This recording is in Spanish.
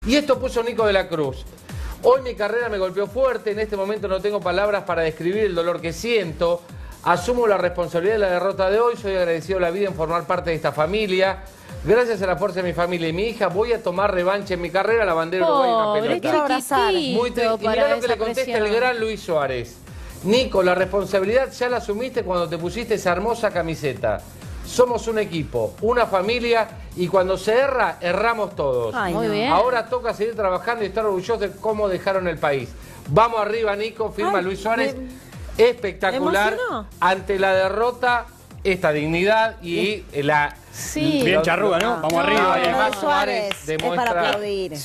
Y esto puso Nico de la Cruz. Hoy mi carrera me golpeó fuerte, en este momento no tengo palabras para describir el dolor que siento. Asumo la responsabilidad de la derrota de hoy, soy agradecido a la vida en formar parte de esta familia. Gracias a la fuerza de mi familia y mi hija, voy a tomar revancha en mi carrera, la bandera uruguaya en la pelota. Muy y mirá lo que le contesta el gran Luis Suárez. Nico, la responsabilidad ya la asumiste cuando te pusiste esa hermosa camiseta. Somos un equipo, una familia, y cuando se erra, erramos todos. Ay, muy bien. Ahora toca seguir trabajando y estar orgullosos de cómo dejaron el país. Vamos arriba, Nico, firma Luis Suárez. Espectacular. Ante la derrota, esta dignidad y la... Sí. Bien charruga, ¿no? Vamos arriba. Además, Suárez demuestra... es para aplaudir.